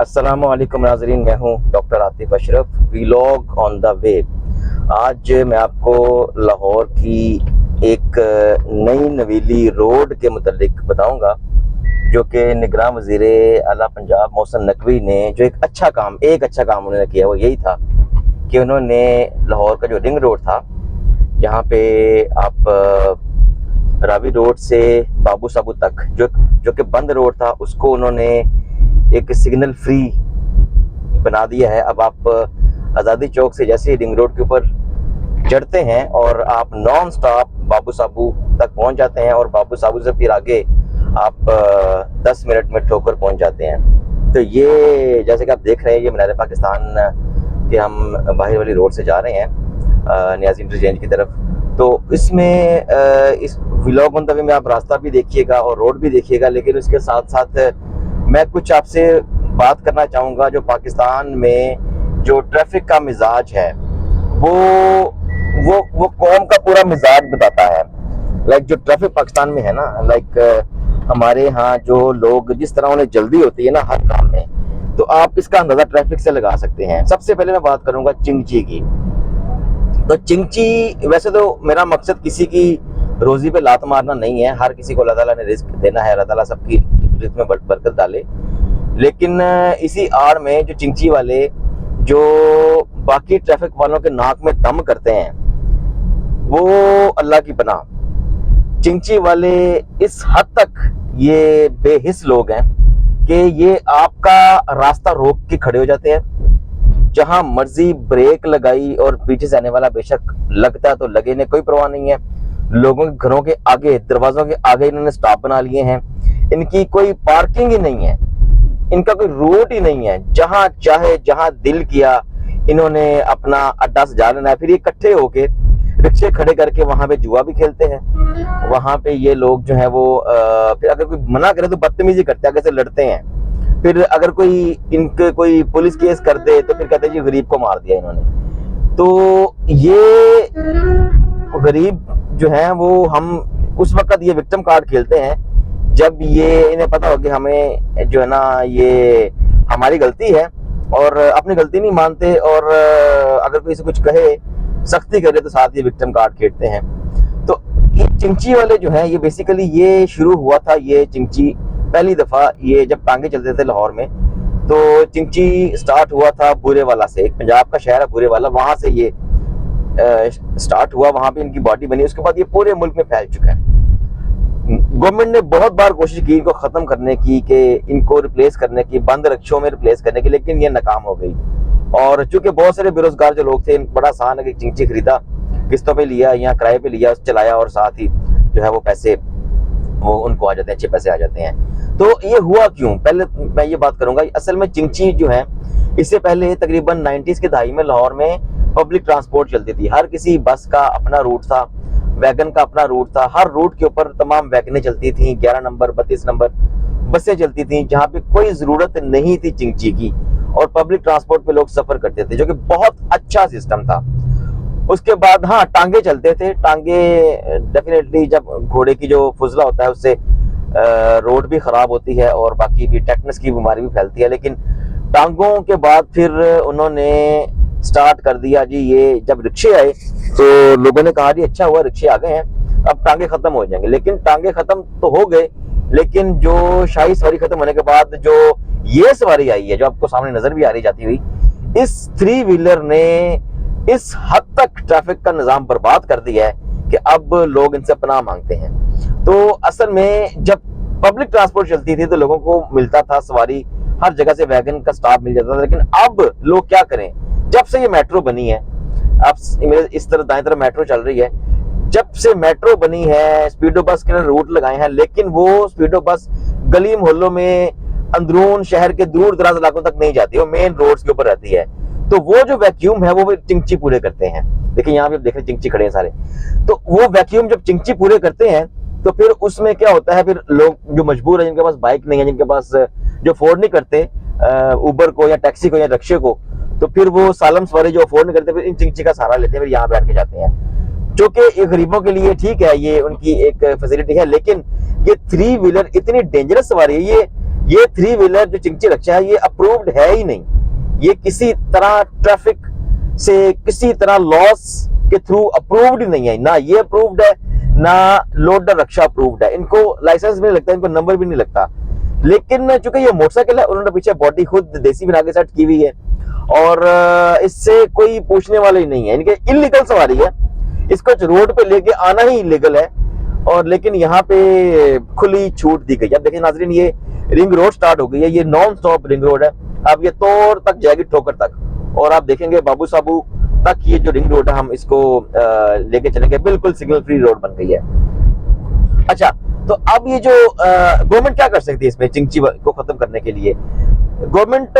अस्सलामुअलैकुम नाज़रीन, मैं हूँ doctor Atif Ashraf, vlog on the way. आज मैं आपको लाहौर की एक नई नवीली रोड के मुतल्लिक बताऊंगा, जो कि निगरान वज़ीर आला पंजाब मोहसिन नकवी ने जो एक अच्छा काम उन्होंने किया, वो यही था कि उन्होंने लाहौर का जो रिंग रोड था, जहाँ पे आप रावी रोड से बाबू साबू तक जो कि बंद रोड था, उसको उन्होंने एक सिग्नल फ्री बना दिया है। अब आप आज़ादी चौक से जैसे रिंग रोड के ऊपर चढ़ते हैं और आप नॉन स्टॉप बाबू साबू तक पहुंच जाते हैं, और बाबू साबू से फिर आगे आप 10 मिनट में ठोकर पहुंच जाते हैं। तो ये जैसे कि आप देख रहे हैं, ये मीनार पाकिस्तान के हम बाहर वाली रोड से जा रहे हैं नियाज़ी इंटरचेंज की तरफ। तो इसमें इस व्लॉग ऑन द वे में आप रास्ता भी देखिएगा और रोड भी देखिएगा, लेकिन उसके साथ साथ मैं कुछ आपसे बात करना चाहूँगा। जो पाकिस्तान में जो ट्रैफिक का मिजाज है, वो कौम का पूरा मिजाज बताता है। लाइक जो ट्रैफिक पाकिस्तान में है ना, लाइक हमारे यहाँ जो लोग जिस तरह उन्हें जल्दी होती है ना हर काम में, तो आप इसका अंदाजा ट्रैफिक से लगा सकते हैं। सबसे पहले मैं बात करूँगा चिंची की। तो चिंची, वैसे तो मेरा मकसद किसी की रोजी पे लात मारना नहीं है, हर किसी को अल्लाह ताला ने रिस्क देना है, अल्लाह ताला सबकी रिस्क में बरकत डाले। लेकिन इसी आड़ में जो चिंची वाले जो बाकी ट्रैफिक वालों के नाक में दम करते हैं, वो अल्लाह की पनाह। चिंची वाले इस हद तक ये बेहिस लोग हैं कि ये आपका रास्ता रोक के खड़े हो जाते हैं, जहां मर्जी ब्रेक लगाई, और पीछे से आने वाला बेशक लगता है तो लगे, ने कोई परवाह नहीं है। लोगों के घरों के आगे, दरवाजों के आगे इन्होंने स्टॉप बना लिए हैं। इनकी कोई पार्किंग ही नहीं है, इनका कोई रूट ही नहीं है। जहां चाहे, जहां दिल किया, इन्होंने अपना अड्डा सजा लेना है। फिर ये इकट्ठे होके रिक्शे खड़े करके वहां पे जुआ भी खेलते हैं। वहां पे ये लोग जो है वो फिर अगर कोई मना करे तो बदतमीजी करते हैं, आगे से लड़ते हैं। फिर अगर कोई पुलिस केस कर दे तो फिर कहते हैं जी गरीब को मार दिया इन्होंने। तो ये गरीब जो है वो हम उस वक्त ये विक्टिम कार्ड खेलते हैं जब ये इन्हें पता हो कि हमें जो है ना ये हमारी गलती है, और अपनी गलती नहीं मानते, और अगर कोई से कुछ कहे, सख्ती करे, तो साथ ये विक्टिम कार्ड खेलते हैं। तो ये चिंची वाले जो है, ये बेसिकली ये शुरू हुआ था, ये चिंची पहली दफा ये जब टांगे चलते थे लाहौर में, तो चिंची स्टार्ट हुआ था बुरेवाला से। एक पंजाब का शहर है बुरेवाला, वहां से ये स्टार्ट हुआ, वहां पे इनकी बॉडी बनी। उसके बाद ये पूरे मुल्क में फैल चुका है। गवर्नमेंट ने बहुत बार कोशिश की इनको खत्म करने की, कि इनको रिप्लेस करने की, बंद रक्षों में रिप्लेस करने की, लेकिन ये नाकाम हो गई। और चूंकि बहुत सारे बेरोजगार जो लोग थे, बड़ा आसान है कि चिंची खरीदा, किस्तों पे लिया या किराए पे लिया, चलाया, और साथ ही जो है वो पैसे वो उनको आ जाते हैं, अच्छे पैसे आ जाते हैं। तो ये हुआ क्यों, पहले मैं ये बात करूंगा। असल में चिंची जो है, इससे पहले तकरीबन 90s की दहाई में लाहौर में पब्लिक ट्रांसपोर्ट चलती थी। हर किसी बस का अपना रूट था, वैगन का अपना रूट था। हर रूट के ऊपर तमाम वैगनें चलती थी, 11 नंबर 32 नंबर बसें चलती थी, जहाँ पे कोई जरूरत नहीं थी चिंची की, और पब्लिक ट्रांसपोर्ट पे लोग सफर करते थे, जो कि बहुत अच्छा सिस्टम था। उसके बाद हाँ, टांगे चलते थे। टांगे डेफिनेटली, जब घोड़े की जो फुजला होता है उससे रोड भी खराब होती है, और बाकी भी टेटनस की बीमारी भी फैलती है। लेकिन टांगों के बाद फिर उन्होंने स्टार्ट कर दिया जी, ये जब रिक्शे आए तो लोगों ने कहा जी अच्छा हुआ रिक्शे आ गए हैं, अब टांगे खत्म हो जाएंगे। लेकिन टांगे खत्म तो हो गए, लेकिन जो शाही सवारी खत्म होने के बाद जो ये सवारी आई है, जो आपको सामने नजर भी आ रही जाती हुई, इस 3 व्हीलर ने इस हद तक ट्रैफिक का निजाम बर्बाद कर दिया है कि अब लोग इनसे पनाह मांगते हैं। तो असल में जब पब्लिक ट्रांसपोर्ट चलती थी तो लोगों को मिलता था सवारी, हर जगह से वैगन का स्टॉप मिल जाता था। लेकिन अब लोग क्या करें, जब से ये मेट्रो बनी है, अब इस तरह दाएं तरफ मेट्रो चल रही है, जब से मेट्रो बनी है, स्पीडो बस के रूट लगाए हैं, लेकिन वो स्पीडो बस गली मोहल्लों में, अंदरून शहर के दूर दराज इलाकों तक नहीं जाती, वो मेन रोड्स के ऊपर रहती है। तो वो जो वैक्यूम है वो चिंची पूरे करते हैं। देखिए यहाँ पे देख रहे चिंची खड़े हैं सारे, तो वो वैक्यूम जब चिंची पूरे करते हैं तो फिर उसमें क्या होता है, फिर लोग जो मजबूर है, जिनके पास बाइक नहीं है, जिनके पास जो अफोर्ड नहीं करते उबर को या टैक्सी को या रिक्शे को, तो फिर वो सालम सवारी जो अफोर्ड नहीं करते, फिर इन चिंची का सहारा लेते हैं, फिर यहाँ बैठ के जाते हैं। जो कि ये गरीबों के लिए ठीक है, ये उनकी एक फैसिलिटी है। लेकिन ये 3 व्हीलर इतनी डेंजरस सवारी है, ये 3 व्हीलर जो चिंची रक्षा है ये अप्रूव्ड है ही नहीं। ये किसी तरह ट्रैफिक से किसी तरह लॉस के थ्रू अप्रूव्ड नहीं है, ना ये अप्रूव्ड है ना लोडर रक्षा अप्रूव्ड है। इनको लाइसेंस भी नहीं लगता, इनको नंबर भी नहीं लगता। लेकिन चूंकि ये मोटरसाइकिल है, उन्होंने पीछे बॉडी खुद देसी बना के सेट की हुई है और इससे कोई पूछने वाला ही नहीं है। इनके इलीगल सवारी है, इसको रोड पे लेके आना ही इलीगल है और लेकिन यहाँ पे खुली छूट दी गई है। देखिए नाजरीन, ये रिंग रोड स्टार्ट हो गई है, ये नॉन स्टॉप रिंग रोड है। अब ये तोड़ तक जाएगी, ठोकर तक, और आप देखेंगे बाबू साबू तक ये जो रिंग रोड है हम इसको लेके चलेंगे। बिल्कुल सिग्नल फ्री रोड बन गई है। अच्छा, तो अब ये जो गवर्नमेंट क्या कर सकती है इसमें चिंची को खत्म करने के लिए? गवर्नमेंट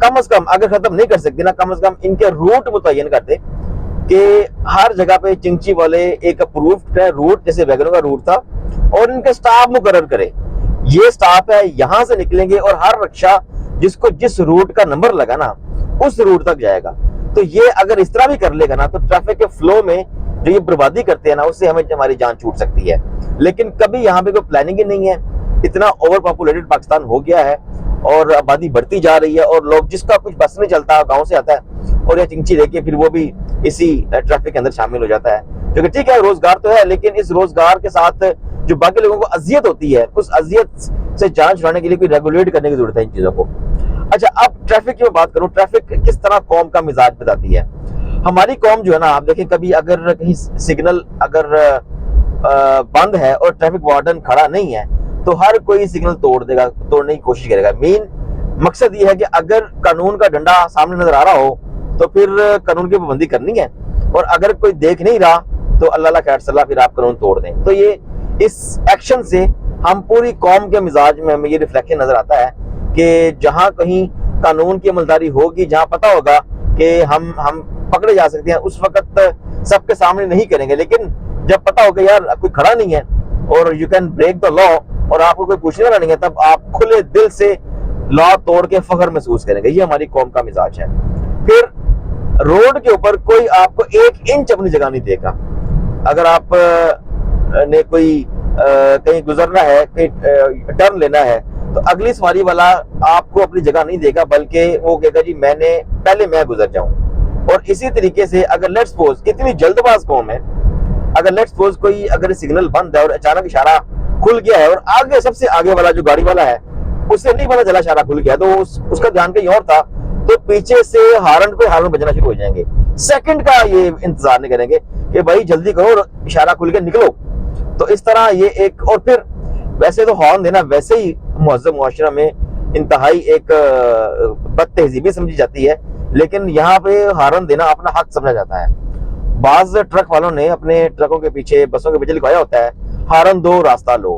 कम से कम अगर खत्म नहीं कर सकती ना, कम से कम इनके रूट मुतय्यन कर दे कि हर जगह पे चिंची वाले एक अप्रूव्ड रूट, जैसे वैगनों का रूट था, और इनके स्टाफ मुकर्रर करे। ये स्टाफ है, यहां से निकलेंगे और हर रिक्शा जिसको जिस रूट का नंबर लगा ना उस रूट तक जाएगा। तो ये अगर इस तरह भी कर लेगा ना तो ट्रैफिक के फ्लो में जो ये बर्बादी करते हैं ना उससे हमें हमारी जान छूट सकती है। लेकिन कभी यहाँ पे कोई प्लानिंग ही नहीं है। इतना ओवर पॉपुलेटेड पाकिस्तान हो गया है और आबादी बढ़ती जा रही है और लोग जिसका कुछ बस नहीं चलता गांव से आता है और ये चिंची लेके फिर वो भी इसी ट्रैफिक के अंदर शामिल हो जाता है। क्योंकि ठीक है रोजगार तो है, लेकिन इस रोजगार के साथ जो बाकी लोगों को अजियत होती है उस अजियत से जान छुड़ाने के लिए कोई रेगुलेट करने की जरूरत है इन चीजों को। अच्छा, अब ट्रैफिक की मैं बात करूं, ट्रैफिक किस तरह कौम का मिजाज बताती है। हमारी कौम जो है ना, आप देखें कभी अगर कहीं सिग्नल अगर बंद है और ट्रैफिक वार्डन खड़ा नहीं है तो हर कोई सिग्नल तोड़ने की कोशिश करेगा। मेन मकसद ये है कि अगर कानून का डंडा सामने नजर आ रहा हो तो फिर कानून की पाबंदी करनी है, और अगर कोई देख नहीं रहा तो अल्लाह खैर सलाह फिर आप कानून तोड़ दें। तो ये इस एक्शन से हम पूरी कौम के मिजाज में हमें ये रिफ्लेक्शन नजर आता है कि जहां कहीं कानून की अमलदारी होगी, जहां पता होगा कि हम पकड़े जा सकते हैं, उस वक्त सबके सामने नहीं करेंगे। लेकिन जब पता होगा यार कोई खड़ा नहीं है और you can break the law और आपको कोई पूछने वाला नहीं है, तब आप खुले दिल से लॉ तोड़ के फख्र महसूस करेंगे। ये हमारी कौम का मिजाज है। फिर रोड के ऊपर कोई आपको 1 इंच अपनी जगह नहीं देगा। अगर आप ने कोई कहीं गुजरना है, कहीं टर्न लेना है, तो अगली सवारी वाला आपको अपनी जगह नहीं देगा, बल्कि वो कहेगा जी पहले मैं गुजर जाऊं। और इसी तरीके से अगर लेट्स सपोज इतनी जल्दबाज कौम है, अगर लेट्स सपोज कोई अगर सिग्नल बंद है और अचानक इशारा खुल गया है और आगे सबसे आगे वाला जो गाड़ी वाला है उससे नहीं पता चला इशारा खुल गया, तो उसका ध्यान कहीं और था, तो पीछे से हार्न पे हार्न बजना शुरू हो जाएंगे। सेकंड का ये इंतजार नहीं करेंगे कि भाई जल्दी करो, इशारा खुल के निकलो। तो इस तरह ये एक, और फिर वैसे तो हॉर्न देना वैसे ही मुअज़्ज़म मुआशरा में इंतहाई एक बदतहजीबी समझी जाती है, लेकिन यहाँ पे हार्न देना अपना हक समझा जाता है। बाज ट्रक वालों ने अपने ट्रकों के पीछे, बसों के पीछे लिखवाया होता है हार्न दो रास्ता लो,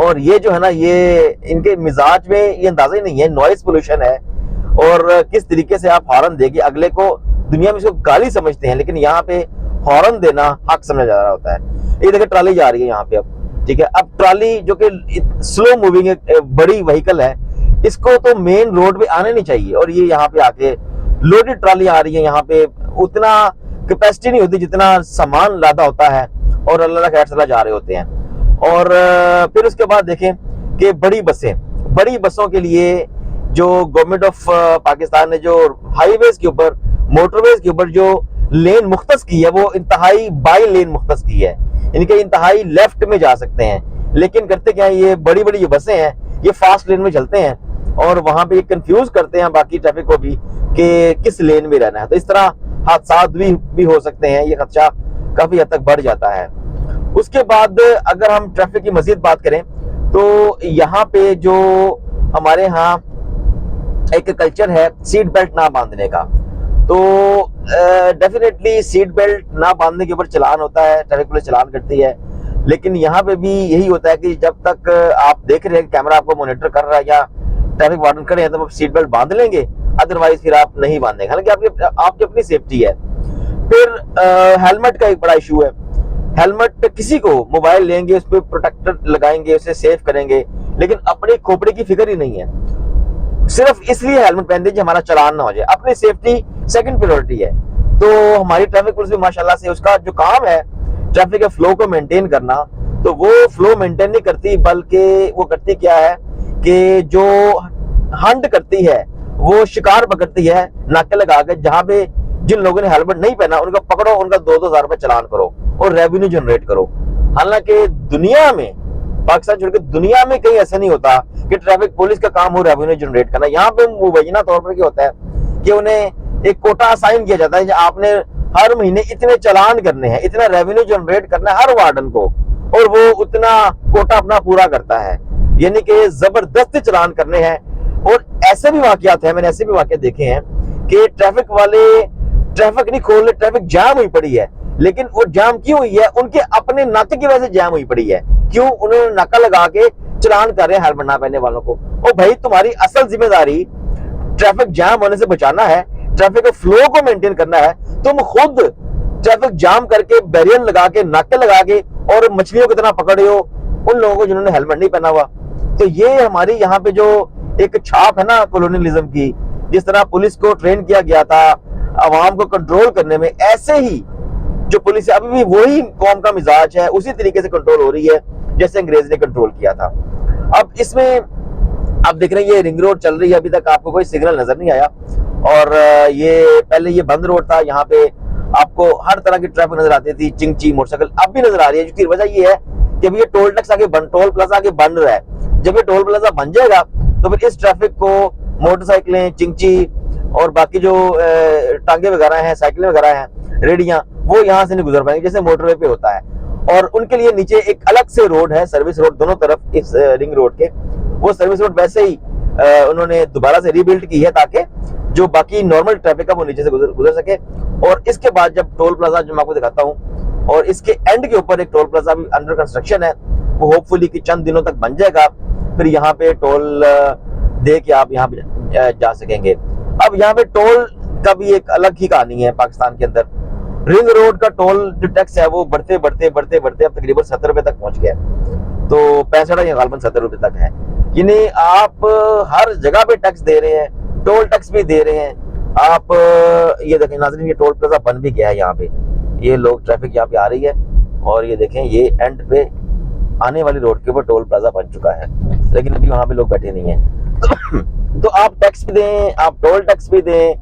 और ये जो है ना ये इनके मिजाज में ये अंदाजा ही नहीं है। नॉइज पोल्यूशन है और किस तरीके से आप हॉर्न देंगे अगले को, दुनिया में इसको गाली समझते हैं, लेकिन यहाँ पे हॉर्न देना हक समझा जा रहा होता है। ये देखिए ट्रॉली जा रही है यहाँ पे, अब ठीक है, अब ट्रॉली जो कि स्लो मूविंग बड़ी व्हीकल है, इसको तो मेन रोड पे आने नहीं चाहिए, और ये यहाँ पे आके लोडेड ट्रॉली आ रही है। यहाँ पे उतना कैपेसिटी नहीं होती जितना सामान लादा होता है, और अल्लाह खैर सलाह जा रहे होते हैं। और फिर उसके बाद देखें कि बड़ी बसों के लिए जो गवर्नमेंट ऑफ पाकिस्तान ने जो हाईवेज के ऊपर, मोटरवेज के ऊपर जो लेन मुख्तस की है, वो इंतहाई बाई लेन मुख्तस की है। इनके इंतहाई लेफ्ट में जा सकते हैं, लेकिन करते क्या है, ये बड़ी जो बसें हैं ये फास्ट लेन में चलते हैं और वहां पे कंफ्यूज करते हैं बाकी ट्रैफिक को भी कि किस लेन में रहना है। तो इस तरह हादसा भी हो सकते हैं, ये खदशा काफी हद तक बढ़ जाता है। उसके बाद अगर हम ट्रैफिक की मजीद बात करें तो यहाँ पे जो हमारे यहाँ एक कल्चर है सीट बेल्ट ना बांधने का, तो डेफिनेटली सीट बेल्ट ना बांधने के ऊपर चालान होता है, ट्रैफिक पुलिस चालान करती है। लेकिन यहाँ पे भी यही होता है कि जब तक आप देख रहे हैं कैमरा आपको मॉनिटर कर रहा है या ट्रैफिक वार्डन खड़े हैं, तब आप सीट बेल्ट बांध लेंगे, अदरवाइज फिर आप नहीं बांधेंगे, हालांकि आपकी अपनी सेफ्टी है। फिर हेलमेट का एक बड़ा इशू है। हेलमेट किसी को मोबाइल लेंगे, उस पर प्रोटेक्टर लगाएंगे, उसे सेफ करेंगे, लेकिन अपनी खोपड़ी की फिक्र ही नहीं है। सिर्फ इसलिए हेलमेट पहन दीजिए हमारा चालान ना हो जाए, अपनी सेफ्टी सेकंड प्रायोरिटी है। तो हमारी ट्रैफिक पुलिस भी माशाल्लाह से उसका जो काम है ट्रैफिक के फ्लो को मेंटेन करना, तो वो फ्लो मेंटेन नहीं करती, बल्कि वो करती क्या है कि जो हंट करती है, वो शिकार पकड़ती है नाके लगा के, जहां पे जिन लोगों ने हेलमेट नहीं पहना उनको पकड़ो, उनका 2-2 हजार रुपए चालान करो और रेवेन्यू जनरेट करो। हालांकि दुनिया में, पाकिस्तान छोड़ के दुनिया में कहीं ऐसा नहीं होता कि ट्रैफिक पुलिस का काम हो रेवेन्यू जनरेट करना। यहाँ पे मुबैना तौर पर क्या होता है कि उन्हें एक कोटा असाइन किया जाता है, आपने हर महीने इतने चालान करने हैं, इतना रेवेन्यू जनरेट करना है हर वार्डन को, और वो उतना कोटा अपना पूरा करता है, यानी कि जबरदस्त चालान करने हैं। और ऐसे भी वाकयात हैं, मैंने ऐसे भी वाकयात देखे हैं कि ट्रैफिक वाले ट्रैफिक नहीं खोल रहे, ट्रैफिक जाम हुई पड़ी है, लेकिन वो जाम क्यों हुई है, उनके अपने नाके की वजह से जाम हुई पड़ी है। क्यों? उन्होंने नाका लगा के चालान कर रहे हैं हेलमेट ना पहनने वालों को। ओ भाई, तुम्हारी असल जिम्मेदारी ट्रैफिक जाम होने से बचाना है, ट्रैफिक के फ्लो को मेंटेन करना है। तुम खुद ट्रैफिक जाम करके बैरियर लगा के, नाके लगा के, और मछलियों की तरह पकड़े हो उन लोगों को जिन्होंने हेलमेट नहीं पहना हुआ। तो ये हमारी यहाँ पे जो एक छाप है ना कॉलोनियलिज्म की, जिस तरह पुलिस को ट्रेन किया गया था आवाम को कंट्रोल करने में, ऐसे ही जो पुलिस है अभी भी वही कौम का मिजाज है, उसी तरीके से कंट्रोल हो रही है जैसे अंग्रेज ने कंट्रोल किया था। अब इसमें आप देख रहे हैं ये रिंग रोड चल रही है, अभी तक आपको कोई सिग्नल नजर नहीं आया, और ये पहले ये बंद रोड था, यहाँ पे आपको हर तरह की ट्रैफिक नजर आती थी, चिंची मोटरसाइकिल अब भी नजर आ रही है। जिसकी वजह ये है कि अभी ये टोल टैक्स आगे टोल प्लाजा आगे बन रहा है। जब ये टोल प्लाजा बन जाएगा तो फिर इस ट्रैफिक को मोटरसाइकिलें, चिंची और बाकी जो टांगे वगैरह हैं, साइकिलें वगैरह हैं, रेडियां, वो यहाँ से नहीं गुजर पाएंगे जैसे मोटरवे पे होता है। और उनके लिए नीचे एक अलग से रोड है, सर्विस रोड दोनों तरफ इस रिंग रोड के। वो सर्विस रोड वैसे ही उन्होंने दोबारा से रीबिल्ड की है ताकि जो बाकी नॉर्मल ट्रैफिक है वो नीचे से गुजर सके। और इसके बाद जब टोल प्लाजा, जो मैं आपको दिखाता हूँ, और इसके एंड के ऊपर एक टोल प्लाजा भी अंडर कंस्ट्रक्शन है, वो होपफुली कि चंद दिनों तक बन जाएगा, फिर यहाँ पे टोल दे के आप यहाँ पे जा सकेंगे। अब यहाँ पे टोल का भी एक अलग ही कहानी है पाकिस्तान के अंदर। रिंग रोड का टोल जो टैक्स है वो बढ़ते बढ़ते बढ़ते बढ़ते अब तकरीबन 70 रुपए तक पहुंच गया, तो 65 या गालबन 70 रुपए तक है। यानी आप हर जगह पे टैक्स दे रहे हैं, टोल टैक्स भी दे रहे हैं आप। ये देखें नाज़रीन, ये टोल प्लाजा बन भी गया है यहाँ पे, ये लोग ट्रैफिक यहाँ पे आ रही है, और ये देखें ये एंड पे आने वाली रोड के ऊपर टोल प्लाजा बन चुका है, लेकिन अभी वहां पे लोग बैठे नहीं है। तो आप टैक्स भी दें, आप टोल टैक्स भी दें,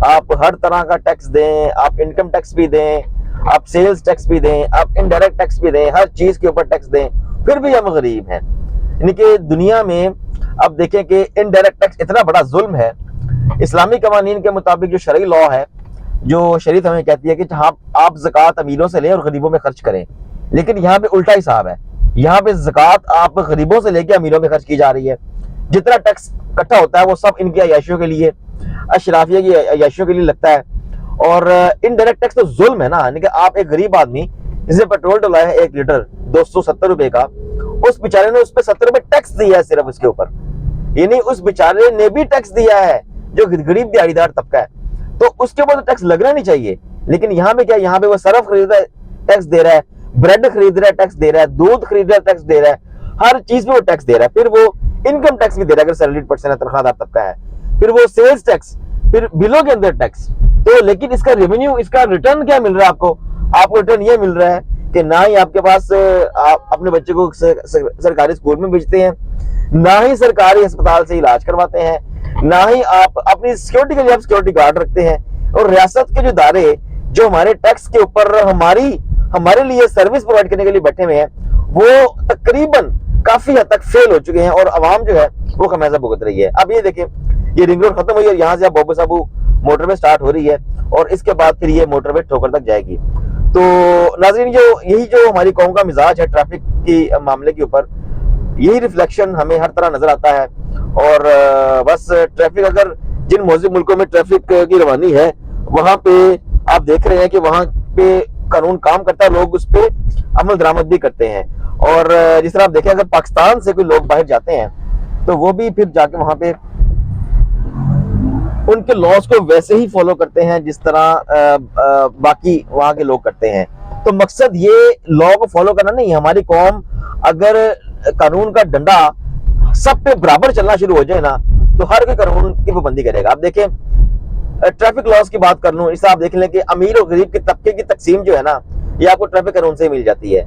आप हर तरह का टैक्स दें, आप इनकम टैक्स भी दें, आप सेल्स टैक्स भी दें, आप इनडायरेक्ट टैक्स भी दें, हर चीज के ऊपर टैक्स दें, फिर भी हम गरीब हैं। यानी कि दुनिया में अब देखें कि इनडायरेक्ट टैक्स इतना बड़ा जुल्म है। इस्लामी कवानीन के मुताबिक जो शरई लॉ है, जो शरीयत हमें कहती है कि आप ज़कात अमीरों से लें और गरीबों में खर्च करें, लेकिन यहाँ पे उल्टा हिसाब है। यहाँ पे ज़कात आप गरीबों से लेके अमीरों में खर्च की जा रही है। जितना टैक्स इकट्ठा होता है वो सब इनकी अय्याशियों के लिए, अशराफिया की अय्याशियों के लिए लगता है। और इनडायरेक्ट टैक्स तो जुल्म है ना, यानी कि आप एक गरीब आदमी जिसे पेट्रोल डला है 1 लीटर 270 रुपए का, उस बेचारे ने उस पर 70 रुपए टैक्स दिया है सिर्फ उसके ऊपर, यानी उस बेचारे ने भी टैक्स दिया है जो गरीब दिहाड़ीदार तबका है, तो उसके ऊपर तो टैक्स लगना नहीं चाहिए। लेकिन यहाँ पे क्या, यहाँ पे वो सरफ खरीद रहा है टैक्स दे रहा है, ब्रेड खरीद रहा है टैक्स दे रहा है, दूध खरीद रहा है टैक्स दे रहा है, हर चीज पे वो टैक्स दे रहा है। फिर वो इनकम टैक्स भी दे रहा है अगर सैलरीड पर्सन है, तनख्वाहदार तबका है, फिर वो सेल्स टैक्स, फिर बिलों के अंदर टैक्स। तो लेकिन इसका रेवेन्यू, इसका रिटर्न क्या मिल रहा है आपको? आपको रिटर्न ये मिल रहा है कि ना ही आपके पास आप अपने बच्चे को सरकारी स्कूल में भेजते हैं, ना ही सरकारी अस्पताल से इलाज करवाते हैं, ना ही आप अपनी सिक्योरिटी के लिए आप सिक्योरिटी गार्ड रखते हैं। और रियासत के जो इदारे जो हमारे टैक्स के ऊपर हमारे लिए सर्विस प्रोवाइड करने के लिए बैठे हुए हैं, वो तकरीबन काफी हद तक फेल हो चुके हैं, और आवाम जो है वो खमेजा भुगत रही है। अब ये देखें, ये रिंग रोड खत्म हुई और यहाँ से अब बोबो साबू मोटरवे स्टार्ट हो रही है, और इसके बाद फिर ये मोटरवे ठोकर तक जाएगी। तो नाज़रीन, यही जो हमारी कौम का मिजाज है ट्रैफिक की मामले के ऊपर, यही रिफ्लेक्शन हमें हर तरह नजर आता है। और बस ट्रैफिक, अगर जिन मौजूद मुल्कों में ट्रैफिक की रवानी है, वहां पे आप देख रहे हैं कि वहां पे कानून काम करता है, लोग उस पर अमल दरामद भी करते हैं। और जिस तरह आप देखें, अगर पाकिस्तान से कोई लोग बाहर जाते हैं तो वो भी फिर जाके वहां पे उनके लॉज को वैसे ही फॉलो करते हैं जिस तरह बाकी वहां के लोग करते हैं। तो मकसद ये लॉ को फॉलो करना नहीं है। हमारी कौम अगर कानून का डंडा सब पे बराबर चलना शुरू हो जाए ना, तो हर कोई कानून की पाबंदी करेगा। आप देखें, ट्रैफिक लॉस की बात कर लूं, इसे आप देख लें कि अमीर और गरीब के तबके की तकसीम जो है ना, ये आपको ट्रैफिक कानून से ही मिल जाती है।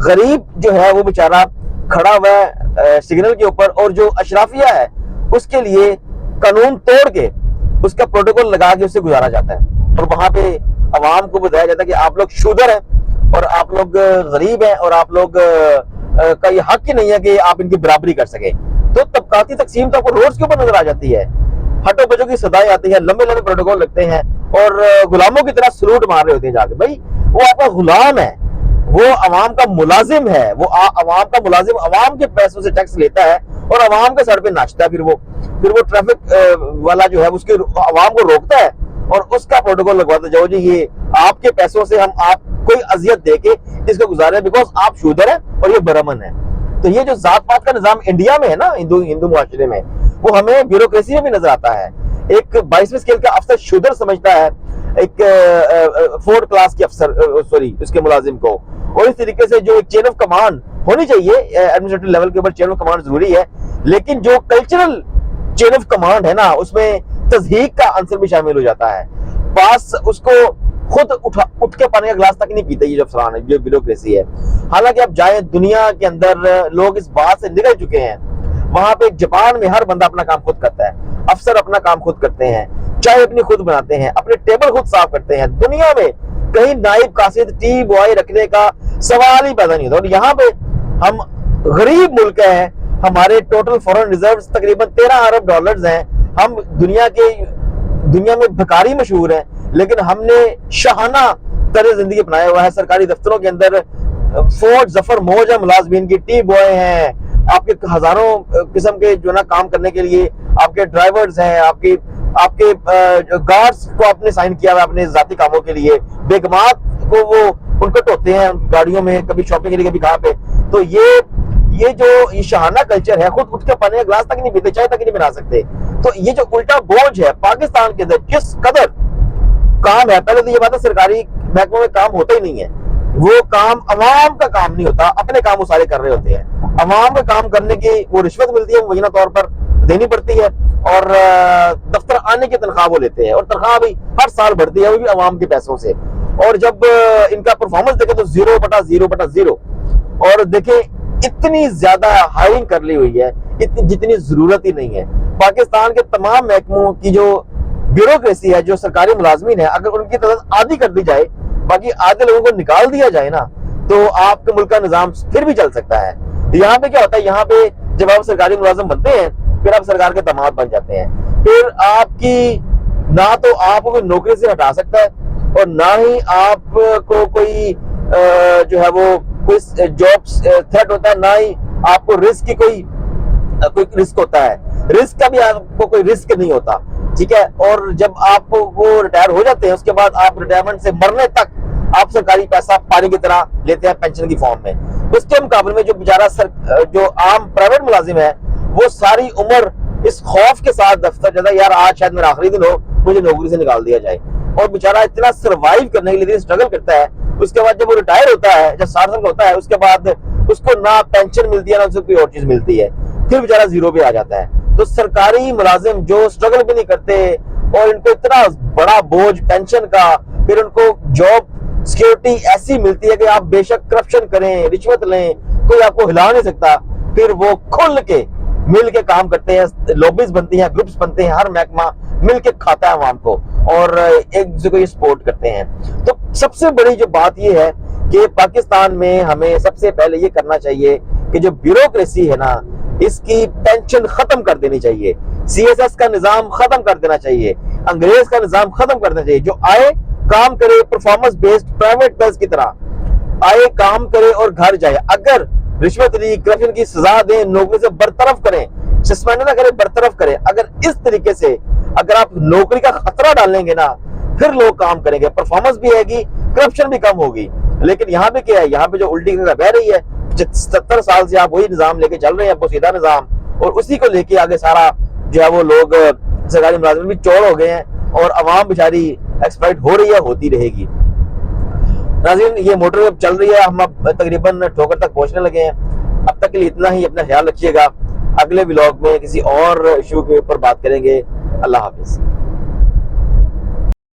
गरीब जो है वो बेचारा खड़ा हुआ है सिग्नल के ऊपर, और जो अशराफिया है उसके लिए कानून तोड़ के उसका प्रोटोकॉल लगा के उसे गुजारा जाता है, और वहां पे अवाम को बताया जाता है कि आप लोग शूदर हैं और आप लोग गरीब हैं और आप लोग का ये हक ही नहीं है कि आप इनकी बराबरी कर सके। तो तबकाती तकसीम तो आपको रोड्स के ऊपर नजर आ जाती है, हटो बचो की सदाएं आती है, लंबे लंबे प्रोटोकॉल लगते हैं और गुलामों की तरह सलूट मार रहे होते हैं जाके। भाई वो आपका गुलाम है, वो अवाम का मुलाजिम है, वो अवाम का मुलाजिम अवाम के पैसों से टैक्स लेता है और अवाम के सर पे नाचता है। फिर वो ट्रैफिक वाला जो है उसके अवाम को रोकता है और उसका प्रोटोकॉल लगवाता है, जाओ जी ये आपके पैसों से हम आप कोई अजियत दे के इसको गुजारे बिकॉज आप शूदर है और ये बरमन है। तो ये जो जात पात का निजाम इंडिया में है ना, हिंदू मुआशरे में, वो हमें ब्यूरोक्रेसी में भी नजर आता है। एक 22वें स्केल का अफसर शूदर समझता है एक 4th क्लास के अफसर सॉरी उसके मुलाजिम को, और इस तरीके से जो एक चेन ऑफ कमांड होनी चाहिए एडमिनिस्ट्रेटिव लेवल के ऊपर, चेन ऑफ कमांड जरूरी है, लेकिन जो कल्चरल चेन ऑफ कमांड है ना उसमें तज़हीक का आंसर भी शामिल हो जाता है। पास उसको खुद उठ के पानी का गिलास तक नहीं पीते ये जो अफसरान है, जो ब्यूरोक्रेसी है। हालांकि आप जाए दुनिया के अंदर लोग इस बात से निकल चुके हैं, वहां पे जापान में हर बंदा अपना काम खुद करता है, अफसर अपना काम खुद करते हैं, चाय अपनी खुद बनाते हैं, अपने टेबल खुद साफ करते हैं। दुनिया में कहीं नाइब कासिद टी बॉय रखने का सवाल ही पैदा नहीं होता। और यहाँ पे हम गरीब मुल्क है, हमारे टोटल फॉरेन रिजर्व्स तकरीबन 13 अरब डॉलर्स हैं, हम दुनिया में भिखारी मशहूर हैं, लेकिन हमने शाहाना तर्ज जिंदगी अपनाया हुआ है। सरकारी दफ्तरों के अंदर फौज जफर मौज है मुलाजमीन की, टी बॉय हैं, आपके हजारों किस्म के जो ना काम करने के लिए आपके ड्राइवर्स हैं, आपके गार्ड्स को आपने साइन किया हुआ अपने जाती कामों के लिए, बेगमात को वो उनको ढोते हैं गाड़ियों में, कभी शॉपिंग के लिए कभी कहाँ पे। तो ये शहाना कल्चर है, खुद उठ के पानी का गिलास तक नहीं पीते, चाय तक नहीं बना सकते। तो ये जो उल्टा बोझ है पाकिस्तान के अंदर, जिस कदर काम है, पहले तो ये बात है सरकारी महकमों में काम होता ही नहीं है, वो काम अवाम का काम नहीं होता, अपने काम वो सारे कर रहे होते हैं। अवाम का काम करने की वो रिश्वत मिलती है, मुबैना तौर पर देनी पड़ती है, और दफ्तर आने की तनख्वाह वो लेते हैं, और तनख्वाह भी हर साल बढ़ती है, वो भी अवाम के पैसों से। और जब इनका परफॉर्मेंस देखे तो 0/0/0, और देखे इतनी ज्यादा हायरिंग कर ली हुई है जितनी जरूरत ही नहीं है। पाकिस्तान के तमाम महकमों की जो ब्यूरोक्रेसी है, जो सरकारी मुलाजमीन है, अगर उनकी तादाद आधी कर दी जाए, बाकी आधे लोगों को निकाल दिया जाए ना, तो आपके मुल्क का निजाम फिर भी चल सकता है। यहाँ पे क्या होता है, यहाँ पे जब आप सरकारी मुलाजिम बनते हैं फिर आप सरकार के दामाद बन जाते हैं, फिर आपकी ना तो आपको कोई नौकरी से हटा सकता है और ना ही आपको कोई जो है वो कोई जॉब थ्रेट होता है, ना ही आपको रिस्क की कोई रिस्क होता है। रिस्क का भी आपको कोई रिस्क नहीं होता, ठीक है। और जब आप वो रिटायर हो जाते हैं, उसके बाद आप रिटायरमेंट से मरने तक आप सरकारी पैसा पानी की तरह लेते हैं पेंशन की फॉर्म में। उसके मुकाबले में जो बेचारा जो आम प्राइवेट मुलाजिम है, वो सारी उम्र इस खौफ के साथ दफ्तर जाता है, यार आज शायद मेरा आखिरी दिन हो, मुझे नौकरी से निकाल दिया जाए, और बेचारा इतना सर्वाइव करने के लिए स्ट्रगल करता है। उसके बाद जब वो रिटायर होता है, जब 60 साल का होता है, उसके बाद उसको ना पेंशन मिलती है ना उसको कोई और चीज मिलती है, फिर बेचारा जीरो पे आ जाता है। तो सरकारी मुलाजिम जो स्ट्रगल भी नहीं करते और इनको इतना बड़ा बोझ पेंशन का, फिर उनको जॉब सिक्योरिटी ऐसी मिलती है कि आप बेशक करप्शन करें, रिश्वत लें, कोई आपको हिला नहीं सकता, फिर वो खुल के मिल के काम करते हैं, लॉबीज बनती हैं, ग्रुप्स बनते हैं, हर महकमा मिल के खाता है आवाम को और एक दूसरे को ये सपोर्ट करते हैं। तो सबसे बड़ी जो बात ये है कि पाकिस्तान में हमें सबसे पहले ये करना चाहिए कि जो ब्यूरोक्रेसी है ना, इसकी पेंशन खत्म कर देनी चाहिए, CSS का निजाम खत्म कर देना चाहिए, अंग्रेज का निजाम खत्म कर देना चाहिए। जो आए काम करे, परफॉर्मेंस बेस्ड प्राइवेट बस की तरह आए, काम करे और घर जाए। अगर रिश्वत ली, करप्शन की सजा दें, नौकरी से बरतरफ करें, सस्पेंड ना करें, बरतरफ करें। अगर इस तरीके से अगर आप नौकरी का खतरा डालेंगे ना, फिर लोग काम करेंगे, परफॉर्मेंस भी आएगी, करप्शन भी कम होगी। लेकिन यहाँ पे क्या है, यहाँ पे जो उल्टी बह रही है, 70 साल से आप वही निजाम लेके चल रहे हैं, पोसीदा निजाम, और उसी को लेके आगे सारा जो है वो लोग सरकारी मुलाजिम भी चौड़ हो गए हैं और अवाम बेचारी एक्सप्लॉइट हो रही है, होती रहेगी। नाज़रीन, ये मोटर चल रही है, हम अब तकरीबन ठोकर तक पहुंचने लगे हैं। अब तक के लिए इतना ही, अपना ख्याल रखिएगा। अगले व्लॉग में किसी और इशू के ऊपर बात करेंगे। अल्लाह हाफिज।